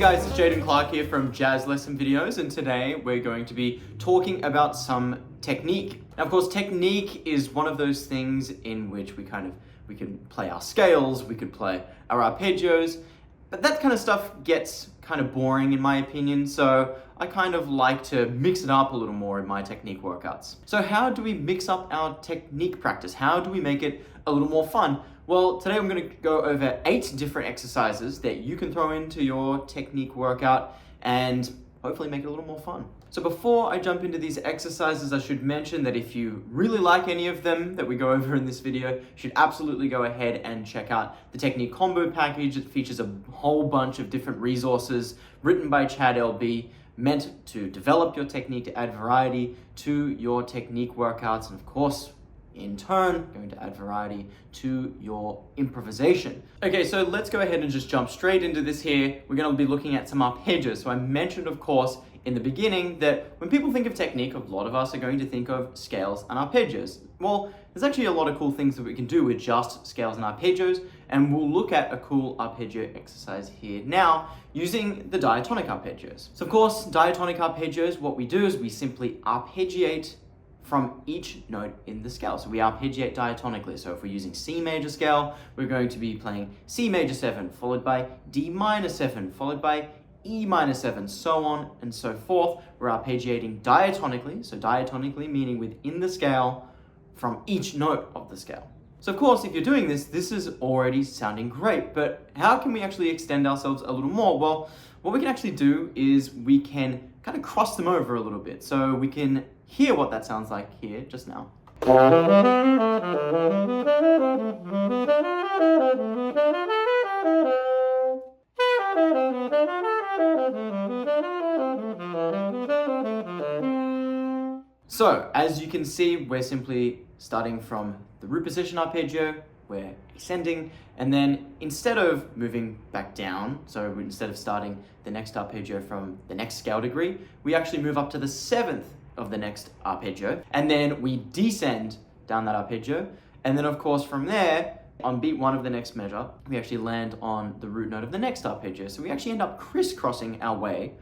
guys, it's Jayden Clark here from Jazz Lesson Videos, and today we're going to be talking about some technique. Now, of course, technique is one of those things in which we can play our scales, we could play our arpeggios, but that kind of stuff gets kind of boring in my opinion, so I kind of like to mix it up a little more in my technique workouts. So how do we mix up our technique practice? How do we make it a little more fun? Well, today I'm going to go over 8 different exercises that you can throw into your technique workout and hopefully make it a little more fun. So before I jump into these exercises, I should mention that if you really like any of them that we go over in this video, you should absolutely go ahead and check out the Technique Combo Package. It features a whole bunch of different resources written by Chad LB, meant to develop your technique, to add variety to your technique workouts, and of course, in turn, going to add variety to your improvisation. Okay, so let's go ahead and just jump straight into this here. We're going to be looking at some arpeggios. So I mentioned, of course, in the beginning that when people think of technique, a lot of us are going to think of scales and arpeggios. Well, there's actually a lot of cool things that we can do with just scales and arpeggios, and we'll look at a cool arpeggio exercise here now using the diatonic arpeggios. So of course, diatonic arpeggios, what we do is we simply arpeggiate from each note in the scale. So we arpeggiate diatonically. So if we're using C major scale, we're going to be playing C major 7, followed by D minor 7, followed by E minor 7, so on and so forth. We're arpeggiating diatonically, so diatonically meaning within the scale from each note of the scale. So of course, if you're doing this, this is already sounding great, but how can we actually extend ourselves a little more? Well, what we can actually do is we can kind of cross them over a little bit. So we can hear what that sounds like here just now. So, as you can see, we're simply starting from the root position arpeggio, we're ascending, and then instead of moving back down, so instead of starting the next arpeggio from the next scale degree, we actually move up to the 7th of the next arpeggio, and then we descend down that arpeggio, and then of course from there, on beat 1 of the next measure, we actually land on the root note of the next arpeggio. So we actually end up crisscrossing our way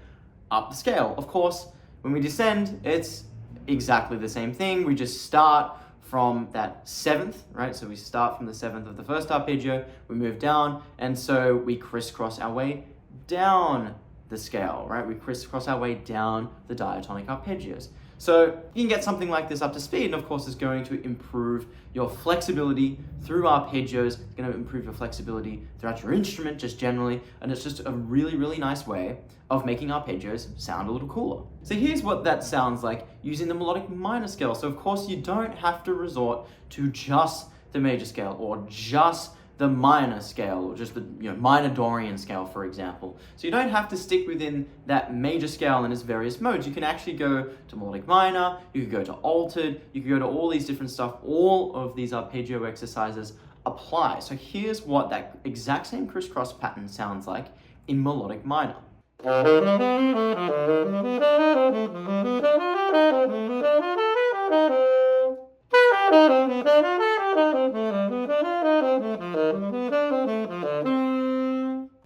up the scale. Of course, when we descend, it's exactly the same thing. We just start from that 7th, right? So we start from the 7th of the first arpeggio, we move down, and so we crisscross our way down the scale, right? We crisscross our way down the diatonic arpeggios. So you can get something like this up to speed, and of course it's going to improve your flexibility through arpeggios, it's going to improve your flexibility throughout your instrument just generally, and it's just a really, really nice way of making arpeggios sound a little cooler. So here's what that sounds like using the melodic minor scale. So of course you don't have to resort to just the major scale or just the minor scale, or just the minor Dorian scale, for example. So you don't have to stick within that major scale and its various modes. You can actually go to melodic minor, you can go to altered, you can go to all these different stuff. All of these arpeggio exercises apply. So here's what that exact same crisscross pattern sounds like in melodic minor.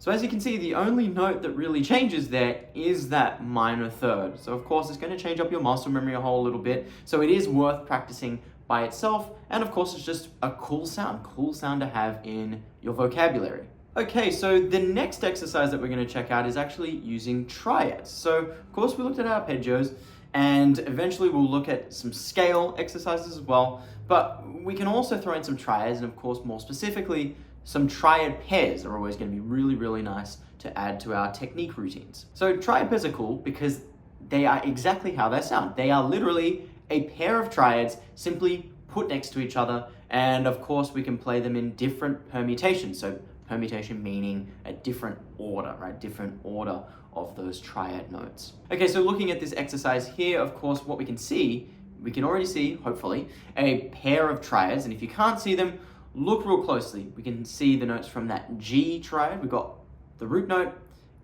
So as you can see, the only note that really changes there is that minor third. So of course it's going to change up your muscle memory a whole little bit. So it is worth practicing by itself. And of course it's just a cool sound to have in your vocabulary. Okay, so the next exercise that we're going to check out is actually using triads. So of course we looked at arpeggios, and eventually we'll look at some scale exercises as well. But we can also throw in some triads, and of course more specifically, some triad pairs are always going to be really, really nice to add to our technique routines. So triad pairs are cool because they are exactly how they sound. They are literally a pair of triads simply put next to each other, and of course we can play them in different permutations. So permutation meaning a different order, right? Different order of those triad notes. Okay, so looking at this exercise here, of course, what we can already see, hopefully, a pair of triads, and if you can't see them, look real closely. We can see the notes from that G triad. We've got the root note,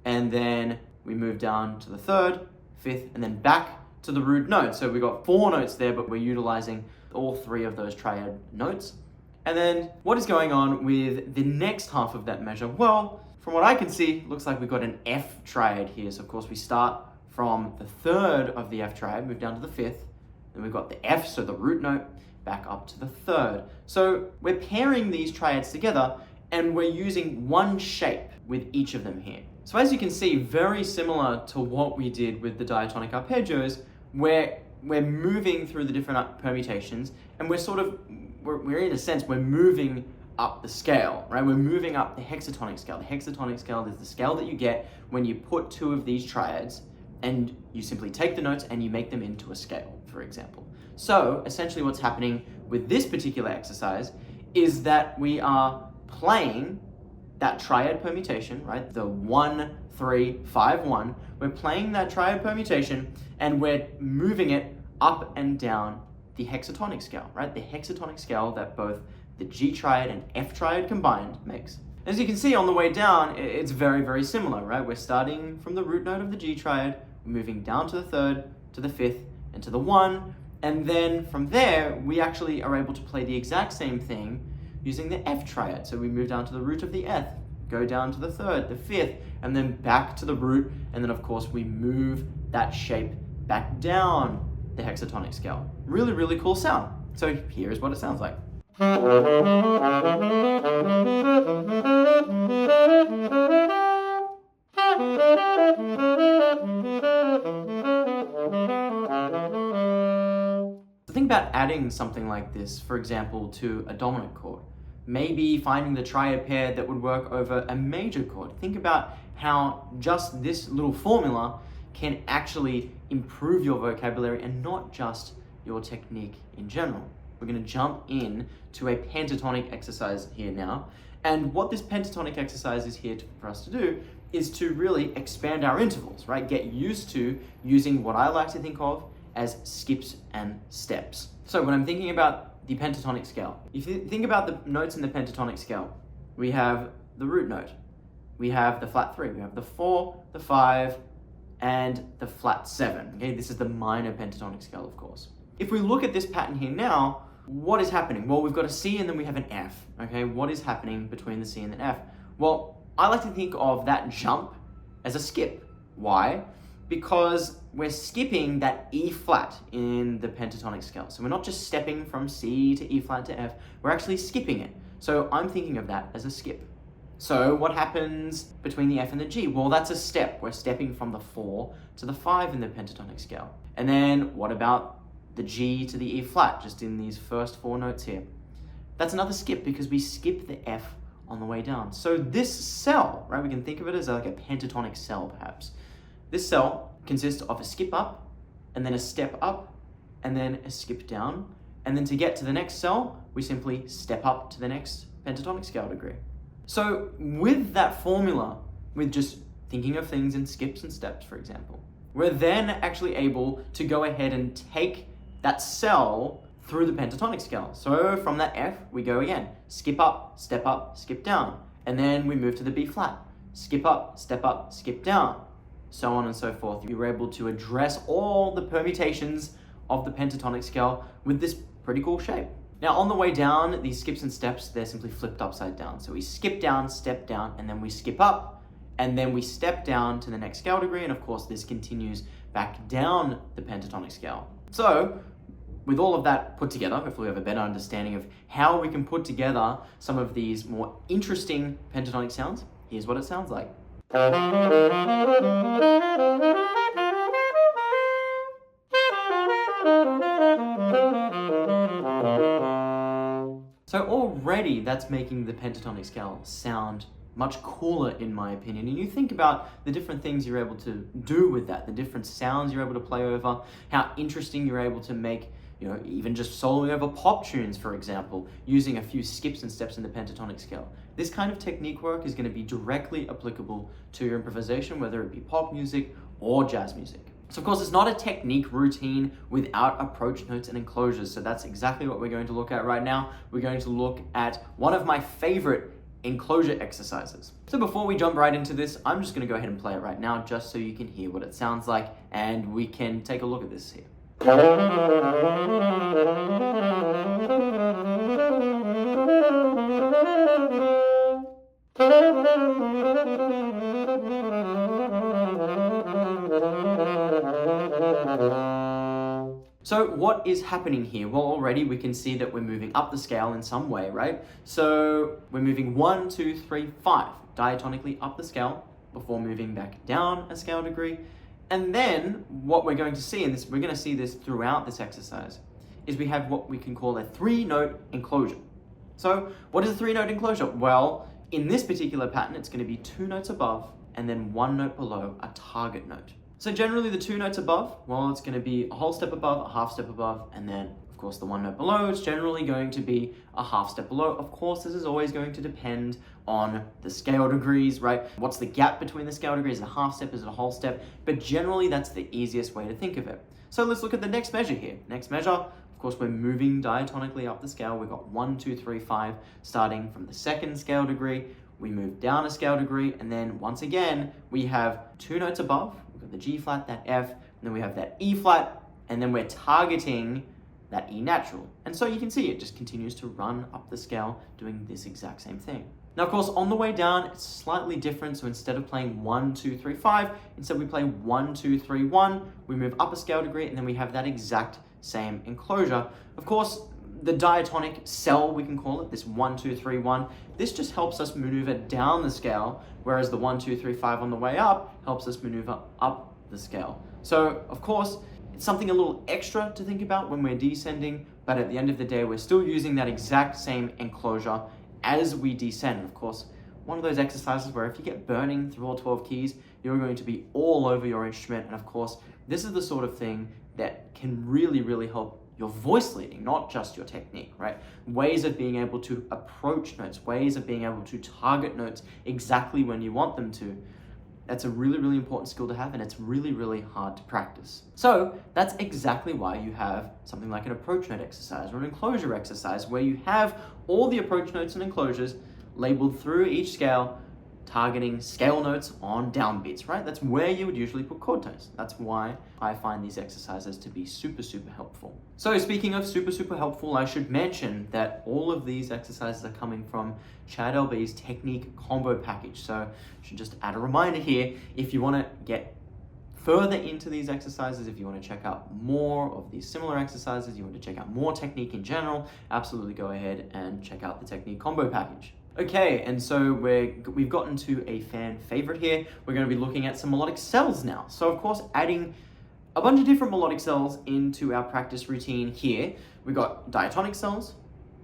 and then we move down to the 3rd, 5th, and then back to the root note. So we've got 4 notes there, but we're utilizing all 3 of those triad notes. And then what is going on with the next half of that measure? Well, from from what I can see, looks like we've got an F triad here. So of course we start from the third of the F triad, move down to the fifth, then we've got the F, so the root note, back up to the third. So we're pairing these triads together and we're using one shape with each of them here. So as you can see, very similar to what we did with the diatonic arpeggios, where we're moving through the different permutations and we're in a sense, we're moving up the scale, right? We're moving up the hexatonic scale. The hexatonic scale is the scale that you get when you put two of these triads and you simply take the notes and you make them into a scale, for example. So essentially what's happening with this particular exercise is that we are playing that triad permutation, right? The 1, 3, 5, 1. We're playing that triad permutation and we're moving it up and down the hexatonic scale, right? The hexatonic scale that both the G triad and F triad combined makes. As you can see on the way down, it's very, very similar, right? We're starting from the root note of the G triad, moving down to the third, to the fifth, and to the 1. And then from there, we actually are able to play the exact same thing using the F triad. So we move down to the root of the F, go down to the third, the fifth, and then back to the root. And then of course we move that shape back down the hexatonic scale. Really, really cool sound. So here's what it sounds like. Think about adding something like this, for example, to a dominant chord. Maybe finding the triad pair that would work over a major chord. Think about how just this little formula can actually improve your vocabulary and not just your technique in general. We're going to jump in to a pentatonic exercise here now. And what this pentatonic exercise is here for us to do is to really expand our intervals, right? Get used to using what I like to think of as skips and steps. So when I'm thinking about the pentatonic scale, if you think about the notes in the pentatonic scale, we have the root note, we have the flat 3, we have the 4, the 5, and the flat 7. Okay, this is the minor pentatonic scale, of course. If we look at this pattern here now, what is happening? Well, we've got a C and then we have an F. Okay, what is happening between the C and the F? Well, I like to think of that jump as a skip. Why? Because we're skipping that E flat in the pentatonic scale. So we're not just stepping from C to E flat to F, we're actually skipping it. So I'm thinking of that as a skip. So what happens between the F and the G? Well, that's a step. We're stepping from the 4 to the 5 in the pentatonic scale. And then what about the G to the E flat, just in these first 4 notes here? That's another skip because we skip the F on the way down. So this cell, right, we can think of it as like a pentatonic cell perhaps. This cell consists of a skip up, and then a step up, and then a skip down. And then to get to the next cell, we simply step up to the next pentatonic scale degree. So with that formula, with just thinking of things in skips and steps, for example, we're then actually able to go ahead and take that cell through the pentatonic scale. So from that F, we go again, skip up, skip down. And then we move to the B flat, skip up, skip down. So on and so forth. You were able to address all the permutations of the pentatonic scale with this pretty cool shape. Now on the way down, these skips and steps, they're simply flipped upside down. So we skip down, step down, and then we skip up, and then we step down to the next scale degree, and of course this continues back down the pentatonic scale. So with all of that put together, hopefully we have a better understanding of how we can put together some of these more interesting pentatonic sounds. Here's what it sounds like. So already that's making the pentatonic scale sound much cooler in my opinion. And you think about the different things you're able to do with that, the different sounds you're able to play over, how interesting you're able to make, you know, even just soloing over pop tunes, for example, using a few skips and steps in the pentatonic scale. This kind of technique work is going to be directly applicable to your improvisation, whether it be pop music or jazz music. So of course, it's not a technique routine without approach notes and enclosures. So that's exactly what we're going to look at right now. We're going to look at one of my favorite enclosure exercises. So before we jump right into this, I'm just going to go ahead and play it right now just so you can hear what it sounds like and we can take a look at this here. So what is happening here? Well, already we can see that we're moving up the scale in some way, right? So we're moving 1, 2, 3, 5 diatonically up the scale before moving back down a scale degree. And then what we're going to see, and we're going to see this throughout this exercise, is we have what we can call a 3-note enclosure. So what is a 3-note enclosure? Well, in this particular pattern, it's going to be 2 notes above and then 1 note below a target note. So generally the 2 notes above, well, it's going to be a whole step above, a half step above, and then of course the 1 note below, it's generally going to be a half step below. Of course, this is always going to depend on the scale degrees, right? What's the gap between the scale degrees? Is it a half step? Is it a whole step? But generally that's the easiest way to think of it. So let's look at the next measure here. Next measure, of course, we're moving diatonically up the scale. We've got 1, 2, 3, 5, starting from the 2nd scale degree. We move down a scale degree, and then once again, we have 2 notes above. We've got the G flat, that F, and then we have that E flat, and then we're targeting that E natural. And so you can see it just continues to run up the scale doing this exact same thing. Now, of course, on the way down, it's slightly different. So instead of playing 1, 2, 3, 5, instead we play 1, 2, 3, 1. We move up a scale degree, and then we have that exact same enclosure. Of course, the diatonic cell, we can call it, this 1, 2, 3, 1, this just helps us maneuver down the scale, whereas the 1, 2, 3, 5 on the way up helps us maneuver up the scale. So, of course, it's something a little extra to think about when we're descending, but at the end of the day, we're still using that exact same enclosure as we descend. Of course, one of those exercises where if you get burning through all 12 keys, you're going to be all over your instrument. And of course, this is the sort of thing that can really, really help your voice leading, not just your technique, right? Ways of being able to approach notes, ways of being able to target notes exactly when you want them to. That's a really, really important skill to have, and it's really, really hard to practice. So that's exactly why you have something like an approach note exercise or an enclosure exercise, where you have all the approach notes and enclosures labeled through each scale, targeting scale notes on downbeats, right? That's where you would usually put chord tones. That's why I find these exercises to be super, super helpful. So speaking of super, super helpful, I should mention that all of these exercises are coming from Chad LB's technique combo package. So I should just add a reminder here, if you want to get further into these exercises, if you want to check out more of these similar exercises, you want to check out more technique in general, absolutely go ahead and check out the technique combo package. Okay, and so we've gotten to a fan favorite here. We're going to be looking at some melodic cells now. So of course, adding a bunch of different melodic cells into our practice routine here. We've got diatonic cells,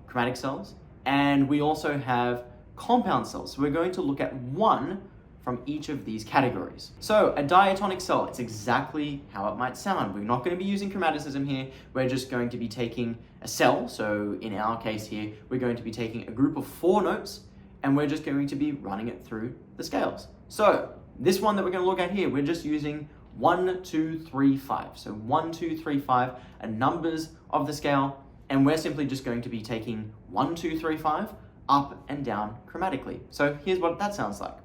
chromatic cells, and we also have compound cells. So we're going to look at one from each of these categories. So a diatonic cell, it's exactly how it might sound. We're not going to be using chromaticism here. We're just going to be taking a cell. So in our case here, we're going to be taking a group of 4 notes, and we're just going to be running it through the scales. So this one that we're going to look at here, we're just using 1, 2, 3, 5. So 1, 2, 3, 5 are numbers of the scale, and we're simply just going to be taking 1, 2, 3, 5 up and down chromatically. So here's what that sounds like.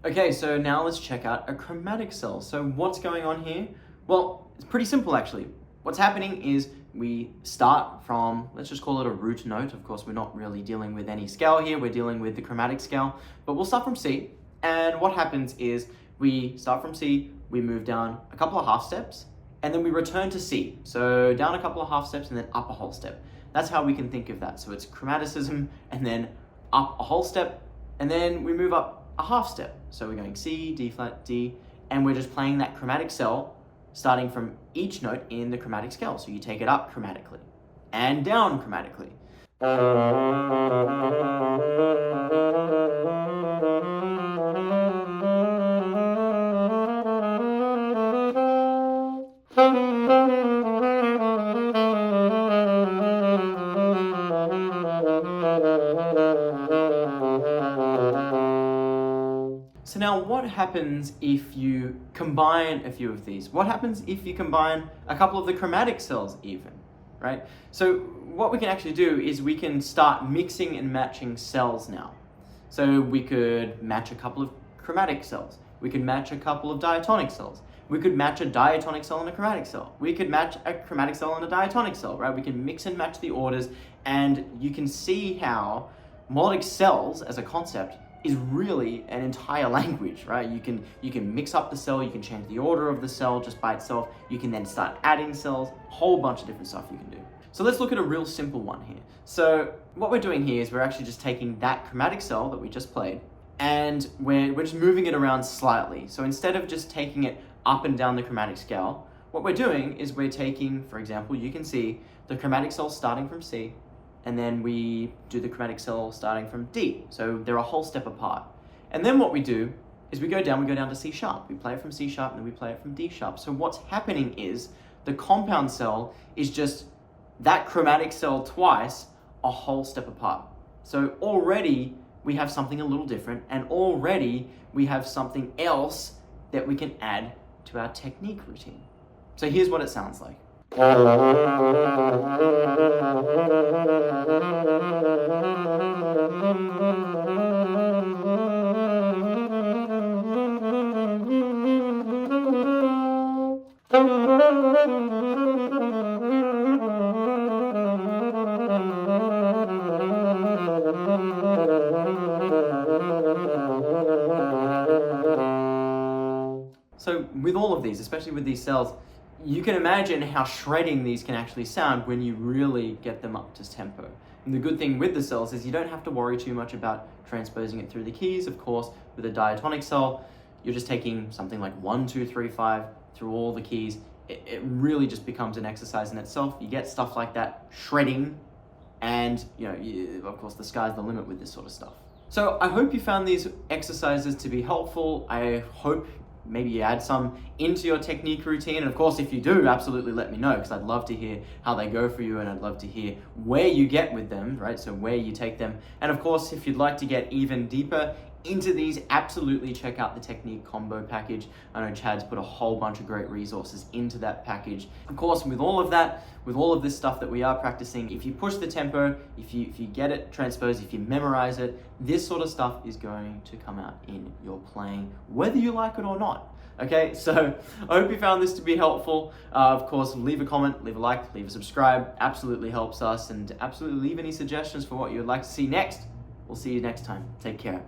Okay, so now let's check out a chromatic cell. So what's going on here? Well, it's pretty simple actually. What's happening is we start from, let's just call it a root note. Of course, we're not really dealing with any scale here. We're dealing with the chromatic scale, but we'll start from C. And what happens is we start from C, we move down a couple of half steps, and then we return to C. So down a couple of half steps and then up a whole step. That's how we can think of that. So it's chromaticism and then up a whole step, and then we move up a half step. So we're going C, D flat, D, and we're just playing that chromatic cell starting from each note in the chromatic scale. So you take it up chromatically and down chromatically. So now what happens if you combine a few of these? What happens if you combine a couple of the chromatic cells even, right? So what we can actually do is we can start mixing and matching cells now. So we could match a couple of chromatic cells. We could match a couple of diatonic cells. We could match a diatonic cell and a chromatic cell. We could match a chromatic cell and a diatonic cell, right? We can mix and match the orders, and you can see how melodic cells as a concept is really an entire language, right? You can mix up the cell, you can change the order of the cell just by itself. You can then start adding cells, a whole bunch of different stuff you can do. So let's look at a real simple one here. So what we're doing here is we're actually just taking that chromatic cell that we just played, and we're just moving it around slightly. So instead of just taking it up and down the chromatic scale, what we're doing is we're taking, for example, you can see the chromatic cell starting from C, and then we do the chromatic cell starting from D. So they're a whole step apart. And then what we do is we go down to C sharp. We play it from C sharp, and then we play it from D sharp. So what's happening is the compound cell is just that chromatic cell twice, a whole step apart. So already we have something a little different, and already we have something else that we can add to our technique routine. So here's what it sounds like. So with all of these, especially with these cells, you can imagine how shredding these can actually sound when you really get them up to tempo. And the good thing with the cells is you don't have to worry too much about transposing it through the keys. Of course, with a diatonic cell, you're just taking something like 1, 2, 3, 5 through all the keys. It really just becomes an exercise in itself. You get stuff like that shredding, and of course the sky's the limit with this sort of stuff. So I hope you found these exercises to be helpful. I hope maybe you add some into your technique routine. And of course, if you do, absolutely let me know, because I'd love to hear how they go for you, and I'd love to hear where you get with them, right? So where you take them. And of course, if you'd like to get even deeper into these, absolutely check out the technique combo package. I know Chad's put a whole bunch of great resources into that package. Of course, with all of that, with all of this stuff that we are practicing, if you push the tempo, if you get it transposed, if you memorize it, this sort of stuff is going to come out in your playing, whether you like it or not. Okay, so I hope you found this to be helpful. Of course, leave a comment, leave a like, leave a subscribe. Absolutely helps us, and absolutely leave any suggestions for what you would like to see next. We'll see you next time. Take care.